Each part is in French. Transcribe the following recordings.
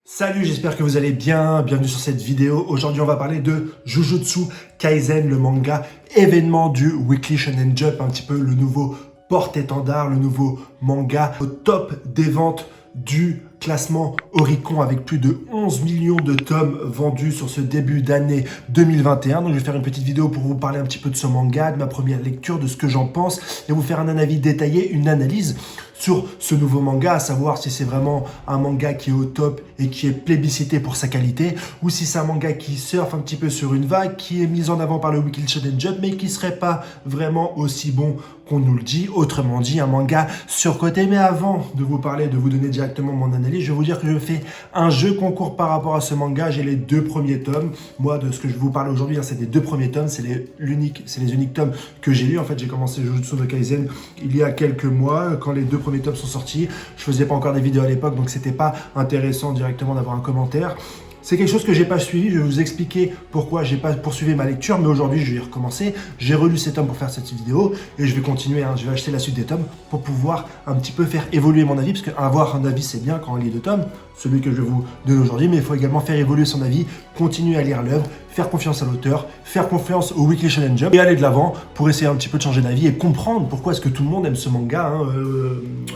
Salut, j'espère que vous allez bien, bienvenue sur cette vidéo. Aujourd'hui, on va parler de Jujutsu Kaisen, le manga événement du Weekly Shonen Jump, un petit peu le nouveau porte-étendard, le nouveau manga au top des ventes du classement Oricon avec plus de 11 millions de tomes vendus sur ce début d'année 2021. Donc je vais faire une petite vidéo pour vous parler un petit peu de ce manga, de ma première lecture, de ce que j'en pense et vous faire un avis détaillé, une analyse sur ce nouveau manga, à savoir si c'est vraiment un manga qui est au top et qui est plébiscité pour sa qualité, ou si c'est un manga qui surfe un petit peu sur une vague, qui est mise en avant par le Weekly Shonen Jump, mais qui serait pas vraiment aussi bon qu'on nous le dit. Autrement dit, un manga surcoté. Mais avant de vous parler, de vous donner directement mon analyse, je vais vous dire que je fais un jeu concours par rapport à ce manga. J'ai les deux premiers tomes. Moi, de ce que je vais vous parler aujourd'hui, c'est des deux premiers tomes. C'est les uniques tomes que j'ai lus. En fait, j'ai commencé Jujutsu no Kaisen il y a quelques mois, quand les deux premiers tomes sont sortis. Je faisais pas encore des vidéos à l'époque, donc c'était pas intéressant directement d'avoir un commentaire. C'est quelque chose que j'ai pas suivi, je vais vous expliquer pourquoi j'ai pas poursuivi ma lecture, mais aujourd'hui je vais y recommencer. J'ai relu ces tomes pour faire cette vidéo et je vais continuer, je vais acheter la suite des tomes pour pouvoir un petit peu faire évoluer mon avis, parce qu'avoir un avis c'est bien quand on lit deux tomes, celui que je vais vous donner aujourd'hui, mais il faut également faire évoluer son avis, continuer à lire l'œuvre, faire confiance à l'auteur, faire confiance au Weekly Shonen Jump et aller de l'avant pour essayer un petit peu de changer d'avis et comprendre pourquoi est-ce que tout le monde aime ce manga,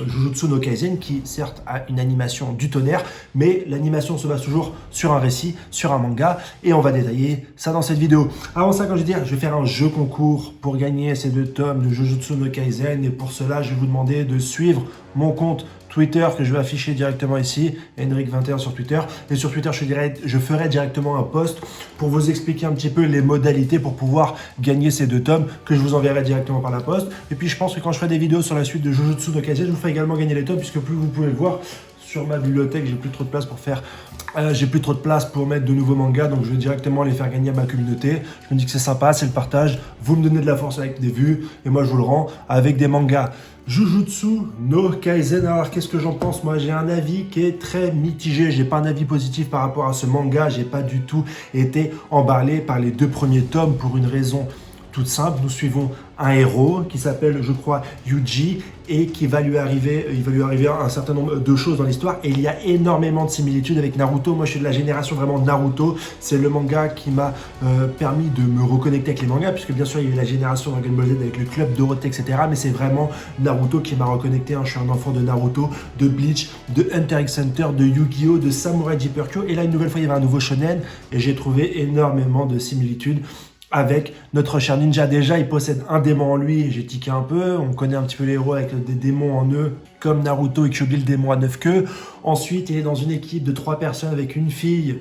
Jujutsu no Kaisen, qui certes a une animation du tonnerre, mais l'animation se base toujours sur un récit, sur un manga, et on va détailler ça dans cette vidéo. Avant ça, comme je dis, je vais faire un jeu concours pour gagner ces deux tomes de Jujutsu no Kaisen, et pour cela, je vais vous demander de suivre mon compte Twitter que je vais afficher directement ici, Henrik21 sur Twitter. Et sur Twitter, je ferai directement un post pour vous expliquer un petit peu les modalités pour pouvoir gagner ces deux tomes que je vous enverrai directement par la poste. Et puis je pense que quand je ferai des vidéos sur la suite de Jujutsu no Kaisen, je vous ferai également gagner les tomes, puisque plus vous pouvez le voir, sur ma bibliothèque, j'ai plus trop de place pour faire... j'ai plus trop de place pour mettre de nouveaux mangas, donc je vais directement les faire gagner à ma communauté. Je me dis que c'est sympa, c'est le partage. Vous me donnez de la force avec des vues, et moi je vous le rends avec des mangas. Jujutsu no Kaisen, alors qu'est-ce que j'en pense? Moi j'ai un avis qui est très mitigé, j'ai pas un avis positif par rapport à ce manga, j'ai pas du tout été emballé par les deux premiers tomes pour une raison toute simple. Nous suivons un héros qui s'appelle, je crois, Yuji, et il va lui arriver un certain nombre de choses dans l'histoire, et il y a énormément de similitudes avec Naruto. Moi je suis de la génération vraiment Naruto, c'est le manga qui m'a permis de me reconnecter avec les mangas, puisque bien sûr il y a eu la génération Dragon Ball Z avec le club Dorothée, etc., mais c'est vraiment Naruto qui m'a reconnecté. Je suis un enfant de Naruto, de Bleach, de Hunter x Hunter, de Yu-Gi-Oh!, de Samurai Deeper Kyo, et là une nouvelle fois il y avait un nouveau shonen, et j'ai trouvé énormément de similitudes avec notre cher ninja. Déjà, il possède un démon en lui, j'ai tiqué un peu. On connaît un petit peu les héros avec des démons en eux, comme Naruto et Kyuubi, le démon à 9 queues. Ensuite, il est dans une équipe de 3 personnes avec une fille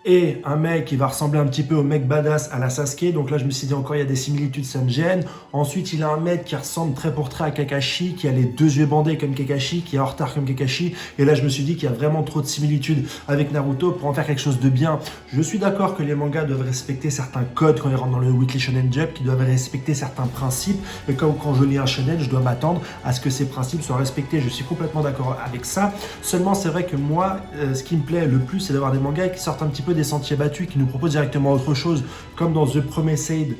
et un mec qui va ressembler un petit peu au mec badass à la Sasuke. Donc là, je me suis dit encore, il y a des similitudes, ça me gêne. Ensuite, il a un mec qui ressemble trait pour trait à Kakashi, qui a les deux yeux bandés comme Kakashi, qui est en retard comme Kakashi. Et là, je me suis dit qu'il y a vraiment trop de similitudes avec Naruto pour en faire quelque chose de bien. Je suis d'accord que les mangas doivent respecter certains codes quand ils rentrent dans le Weekly Shonen Jump, qui doivent respecter certains principes. Et comme quand je lis un shonen, je dois m'attendre à ce que ces principes soient respectés. Je suis complètement d'accord avec ça. Seulement, c'est vrai que moi, ce qui me plaît le plus, c'est d'avoir des mangas qui sortent un petit peu des sentiers battus, qui nous proposent directement autre chose, comme dans The Promised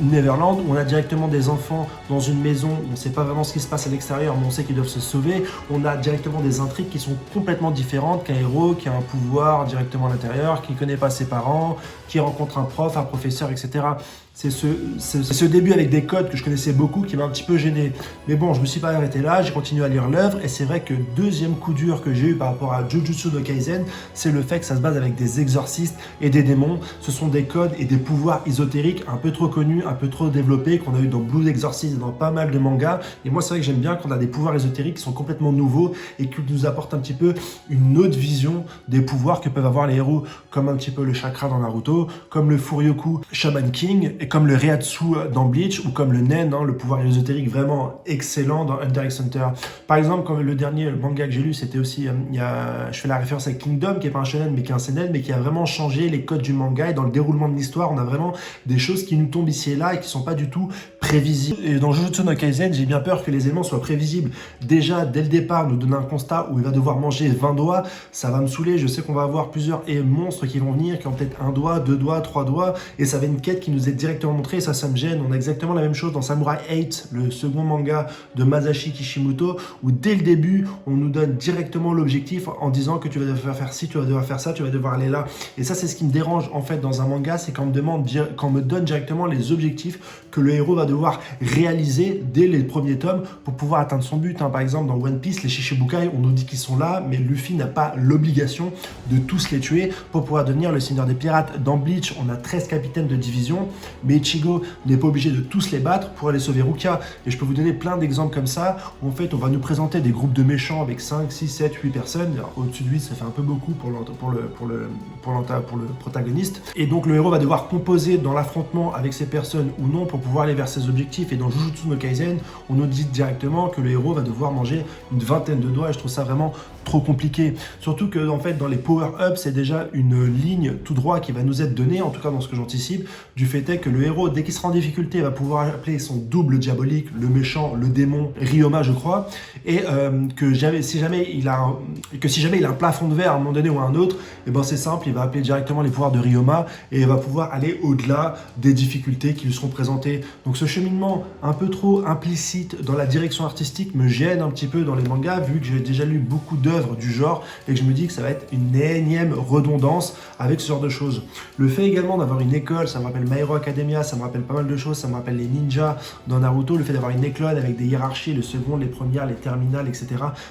Neverland, où on a directement des enfants dans une maison, on ne sait pas vraiment ce qui se passe à l'extérieur, mais on sait qu'ils doivent se sauver. On a directement des intrigues qui sont complètement différentes, qu'un héros qui a un pouvoir directement à l'intérieur, qui ne connaît pas ses parents, qui rencontre un prof, un professeur, etc. C'est ce début avec des codes que je connaissais beaucoup qui m'a un petit peu gêné. Mais bon, je me suis pas arrêté là, j'ai continué à lire l'œuvre, et c'est vrai que deuxième coup dur que j'ai eu par rapport à Jujutsu no Kaisen, c'est le fait que ça se base avec des exorcistes et des démons. Ce sont des codes et des pouvoirs ésotériques un peu trop connus, un peu trop développés, qu'on a eu dans Blue Exorcist et dans pas mal de mangas. Et moi, c'est vrai que j'aime bien qu'on a des pouvoirs ésotériques qui sont complètement nouveaux et qui nous apportent un petit peu une autre vision des pouvoirs que peuvent avoir les héros, comme un petit peu le chakra dans Naruto, comme le Furyoku Shaman King, et comme le Reiatsu dans Bleach, ou comme le Nen, le pouvoir ésotérique vraiment excellent dans Hunter x Hunter. Par exemple, comme le dernier manga que j'ai lu, c'était aussi, je fais la référence avec Kingdom, qui n'est pas un shonen, mais qui est un seinen, mais qui a vraiment changé les codes du manga, et dans le déroulement de l'histoire, on a vraiment des choses qui nous tombent ici et là, et qui ne sont pas du tout prévisible. Et dans Jujutsu no Kaisen, j'ai bien peur que les éléments soient prévisibles. Déjà, dès le départ, nous donner un constat où il va devoir manger 20 doigts, ça va me saouler. Je sais qu'on va avoir plusieurs monstres qui vont venir, qui ont peut-être 1 doigt, 2 doigts, 3 doigts, et ça va être une quête qui nous est directement montrée, et ça me gêne. On a exactement la même chose dans Samurai 8, le second manga de Masashi Kishimoto, où dès le début, on nous donne directement l'objectif en disant que tu vas devoir faire ci, tu vas devoir faire ça, tu vas devoir aller là. Et ça, c'est ce qui me dérange en fait dans un manga, c'est quand on me donne directement les objectifs que le héros va devoir réaliser dès les premiers tomes pour pouvoir atteindre son but. Par exemple, dans One Piece, les Shichibukai, on nous dit qu'ils sont là, mais Luffy n'a pas l'obligation de tous les tuer pour pouvoir devenir le seigneur des pirates. Dans Bleach, on a 13 capitaines de division, mais Ichigo n'est pas obligé de tous les battre pour aller sauver Rukia. Et je peux vous donner plein d'exemples comme ça, où en fait, on va nous présenter des groupes de méchants avec 5, 6, 7, 8 personnes. Au-dessus de 8, ça fait un peu beaucoup pour le protagoniste. Et donc, le héros va devoir composer dans l'affrontement avec ces personnes ou non pour pouvoir aller vers ses objectifs. Et dans Jujutsu no Kaisen, on nous dit directement que le héros va devoir manger une vingtaine de doigts, et je trouve ça vraiment trop compliqué. Surtout que en fait, dans les power-ups, c'est déjà une ligne tout droit qui va nous être donnée, en tout cas dans ce que j'anticipe, du fait est que le héros, dès qu'il sera en difficulté, va pouvoir appeler son double diabolique, le méchant, le démon, Ryoma, je crois, et si jamais il a un plafond de verre à un moment donné ou à un autre, et ben c'est simple, il va appeler directement les pouvoirs de Ryoma et il va pouvoir aller au-delà des difficultés qui lui seront présentées. Donc ce cheminement un peu trop implicite dans la direction artistique me gêne un petit peu dans les mangas, vu que j'ai déjà lu beaucoup d'œuvres du genre et que je me dis que ça va être une énième redondance avec ce genre de choses. Le fait également d'avoir une école, ça me rappelle My Hero Academia, ça me rappelle pas mal de choses, ça me rappelle les ninjas dans Naruto, le fait d'avoir une école avec des hiérarchies, les secondes, les premières, les terminales, etc.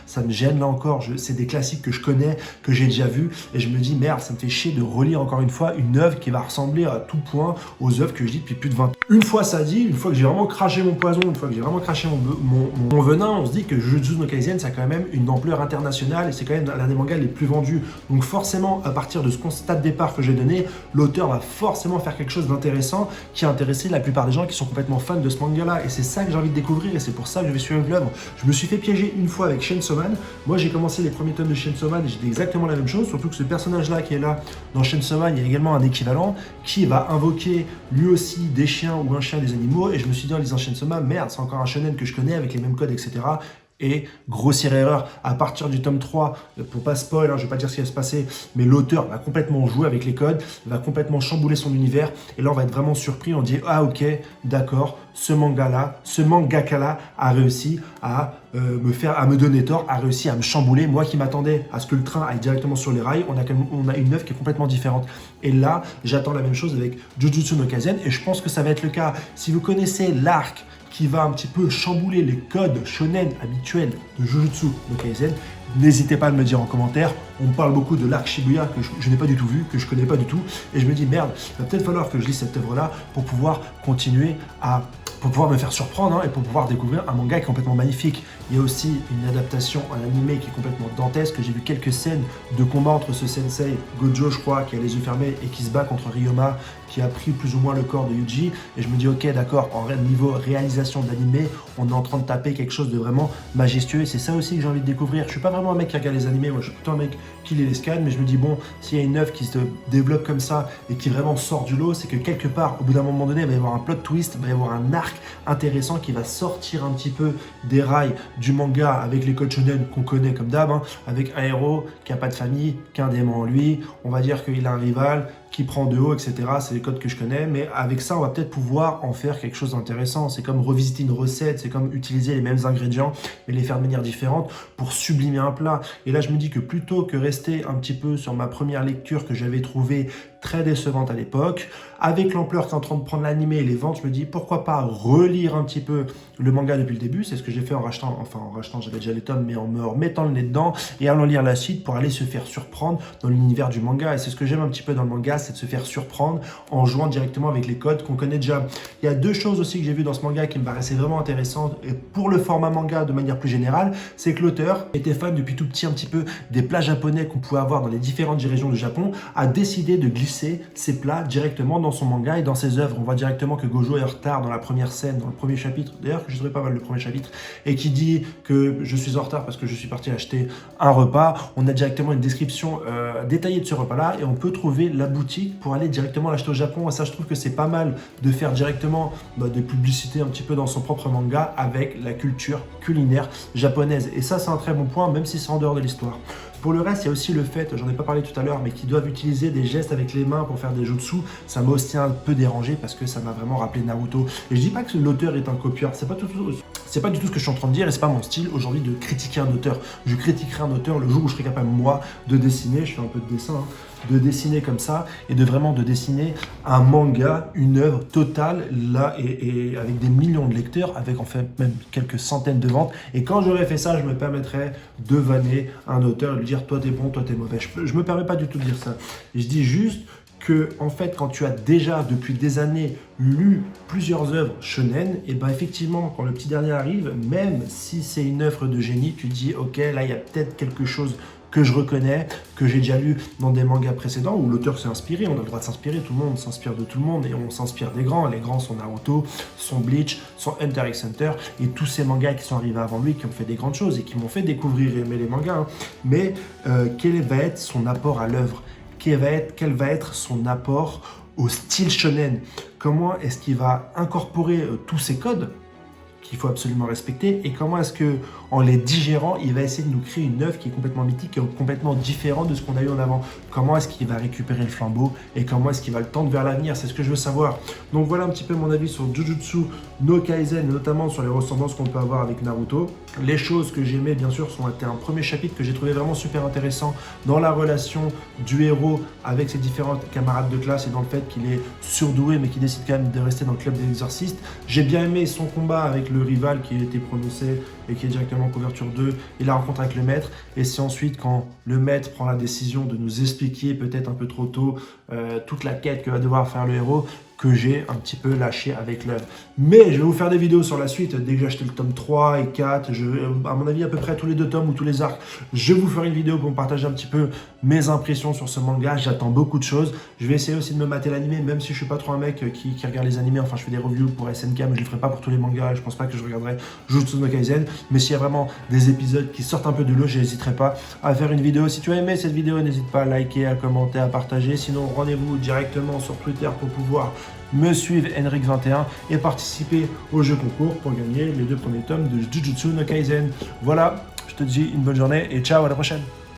Ça me gêne là encore, c'est des classiques que je connais, que j'ai déjà vus, et je me dis merde, ça me fait chier de relire encore une fois une œuvre qui va ressembler à tout point aux œuvres que je lis depuis plus de 20 ans. Une fois ça dit, une fois que j'ai vraiment craché mon poison, une fois que j'ai vraiment craché mon venin, on se dit que Jujutsu no Kaisen, ça a quand même une ampleur internationale et c'est quand même l'un des mangas les plus vendus. Donc forcément, à partir de ce constat de départ que j'ai donné, l'auteur va forcément faire quelque chose d'intéressant qui a intéressé la plupart des gens qui sont complètement fans de ce manga-là. Et c'est ça que j'ai envie de découvrir et c'est pour ça que je vais suivre l'œuvre. Je me suis fait piéger une fois avec Chainsaw Man. Moi, j'ai commencé les premiers tomes de Chainsaw Man et j'étais exactement la même chose, surtout que ce personnage-là qui est là dans Chainsaw Man, il y a également un équivalent qui va invoquer lui aussi des chiens ou un chien des animaux. Et je me suis dit en lisant Chainsaw Man, merde, c'est encore un shonen que je connais avec les mêmes codes, etc. Et grossière erreur, à partir du tome 3, pour pas spoil, je vais pas dire ce qui va se passer, mais l'auteur va complètement jouer avec les codes, va complètement chambouler son univers, et là on va être vraiment surpris, on dit ah ok, d'accord, ce mangaka-là a réussi à me donner tort, a réussi à me chambouler, moi qui m'attendais à ce que le train aille directement sur les rails, on a une œuvre qui est complètement différente. Et là, j'attends la même chose avec Jujutsu no Kaisen, et je pense que ça va être le cas. Si vous connaissez l'arc qui va un petit peu chambouler les codes shonen habituels de Jujutsu no Kaisen, n'hésitez pas à me le dire en commentaire. On me parle beaucoup de l'arc Shibuya que je n'ai pas du tout vu, que je connais pas du tout, et je me dis merde, il va peut-être falloir que je lise cette œuvre-là pour pouvoir continuer pour pouvoir me faire surprendre et pour pouvoir découvrir un manga qui est complètement magnifique. Il y a aussi une adaptation en animé qui est complètement dantesque. J'ai vu quelques scènes de combat entre ce sensei, Gojo je crois, qui a les yeux fermés et qui se bat contre Ryoma, qui a pris plus ou moins le corps de Yuji. Et je me dis ok d'accord, en niveau réalisation d'animé, on est en train de taper quelque chose de vraiment majestueux. Et c'est ça aussi que j'ai envie de découvrir. Je suis pas vraiment un mec qui regarde les animés, moi je suis plutôt un mec qui les scanne, mais je me dis bon, s'il y a une œuvre qui se développe comme ça et qui vraiment sort du lot, c'est que quelque part, au bout d'un moment donné, il va y avoir un plot twist, il va y avoir un arc intéressant qui va sortir un petit peu des rails du manga avec les codes shonen qu'on connaît comme d'hab, avec un héros qui n'a pas de famille, qui a un démon en lui, on va dire qu'il a un rival qui prend de haut, etc. C'est les codes que je connais, mais avec ça, on va peut-être pouvoir en faire quelque chose d'intéressant. C'est comme revisiter une recette, c'est comme utiliser les mêmes ingrédients, mais les faire de manière différente pour sublimer un plat. Et là, je me dis que plutôt que rester un petit peu sur ma première lecture que j'avais trouvée très décevante à l'époque, avec l'ampleur qu'est en train de prendre l'animé et les ventes, je me dis pourquoi pas relire un petit peu le manga depuis le début. C'est ce que j'ai fait en rachetant, j'avais déjà les tomes, mais en me remettant le nez dedans et allant lire la suite pour aller se faire surprendre dans l'univers du manga. Et c'est ce que j'aime un petit peu dans le manga, c'est de se faire surprendre en jouant directement avec les codes qu'on connaît déjà. Il y a deux choses aussi que j'ai vues dans ce manga qui me paraissaient vraiment intéressantes, et pour le format manga de manière plus générale, c'est que l'auteur était fan depuis tout petit un petit peu des plats japonais qu'on pouvait avoir dans les différentes régions du Japon, a décidé de glisser ces plats directement dans son manga et dans ses œuvres. On voit directement que Gojo est en retard dans la première scène, dans le premier chapitre, d'ailleurs que je trouvais pas mal le premier chapitre, et qui dit que je suis en retard parce que je suis parti acheter un repas. On a directement une description détaillée de ce repas-là et on peut trouver la boutique boutique pour aller directement l'acheter au Japon. Et ça, je trouve que c'est pas mal de faire directement des publicités un petit peu dans son propre manga avec la culture culinaire japonaise. Et ça, c'est un très bon point, même si c'est en dehors de l'histoire. Pour le reste, il y a aussi le fait, j'en ai pas parlé tout à l'heure, mais qu'ils doivent utiliser des gestes avec les mains pour faire des jutsu. Ça m'a aussi un peu dérangé parce que ça m'a vraiment rappelé Naruto. Et je dis pas que l'auteur est un copieur, c'est pas du tout ce que je suis en train de dire et c'est pas mon style aujourd'hui de critiquer un auteur. Je critiquerai un auteur le jour où je serai capable, moi, de dessiner, je fais un peu de dessin, de dessiner comme ça et de dessiner un manga, une œuvre totale là et avec des millions de lecteurs, avec en fait même quelques centaines de ventes. Et quand j'aurais fait ça, je me permettrais de vanner un auteur et lui dire toi t'es bon, toi t'es mauvais. Je me permets pas du tout de dire ça. Je dis juste que en fait quand tu as déjà depuis des années lu plusieurs œuvres shonen, et ben effectivement quand le petit dernier arrive, même si c'est une œuvre de génie, tu te dis ok là il y a peut-être quelque chose que je reconnais, que j'ai déjà lu dans des mangas précédents où l'auteur s'est inspiré, on a le droit de s'inspirer, tout le monde s'inspire de tout le monde et on s'inspire des grands. Les grands sont Naruto, sont Bleach, sont Hunter x Hunter et tous ces mangas qui sont arrivés avant lui, qui ont fait des grandes choses et qui m'ont fait découvrir et aimer les mangas. Hein. Mais quel va être son apport à l'œuvre ? Quel va être son apport au style shonen ? Comment est-ce qu'il va incorporer tous ces codes qu'il faut absolument respecter et comment est-ce que en les digérant, il va essayer de nous créer une œuvre qui est complètement mythique et complètement différente de ce qu'on a eu en avant. Comment est-ce qu'il va récupérer le flambeau et comment est-ce qu'il va le tendre vers l'avenir, c'est ce que je veux savoir. Donc voilà un petit peu mon avis sur Jujutsu no Kaisen, notamment sur les ressemblances qu'on peut avoir avec Naruto. Les choses que j'aimais bien sûr sont un premier chapitre que j'ai trouvé vraiment super intéressant dans la relation du héros avec ses différents camarades de classe et dans le fait qu'il est surdoué mais qu'il décide quand même de rester dans le club des exorcistes. J'ai bien aimé son combat avec le rival qui a été prononcé et qui est directement en couverture 2 et la rencontre avec le maître. Et c'est ensuite quand le maître prend la décision de nous expliquer peut-être un peu trop tôt toute la quête que va devoir faire le héros que j'ai un petit peu lâché avec l'œuvre. Mais je vais vous faire des vidéos sur la suite. Dès que j'ai acheté le tome 3 et 4, à mon avis à peu près tous les 2 tomes ou tous les arcs, je vous ferai une vidéo pour me partager un petit peu mes impressions sur ce manga. J'attends beaucoup de choses. Je vais essayer aussi de me mater l'animé, même si je suis pas trop un mec qui regarde les animés. Enfin, je fais des reviews pour SNK, mais je le ferai pas pour tous les mangas. Je pense pas que je regarderai Jujutsu no Kaisen. Mais s'il y a vraiment des épisodes qui sortent un peu du lot, je n'hésiterai pas à faire une vidéo. Si tu as aimé cette vidéo, n'hésite pas à liker, à commenter, à partager. Sinon, rendez-vous directement sur Twitter pour pouvoir me suivre Henrik21 et participer au jeu concours pour gagner les 2 premiers tomes de Jujutsu no Kaisen. Voilà, je te dis une bonne journée et ciao, à la prochaine.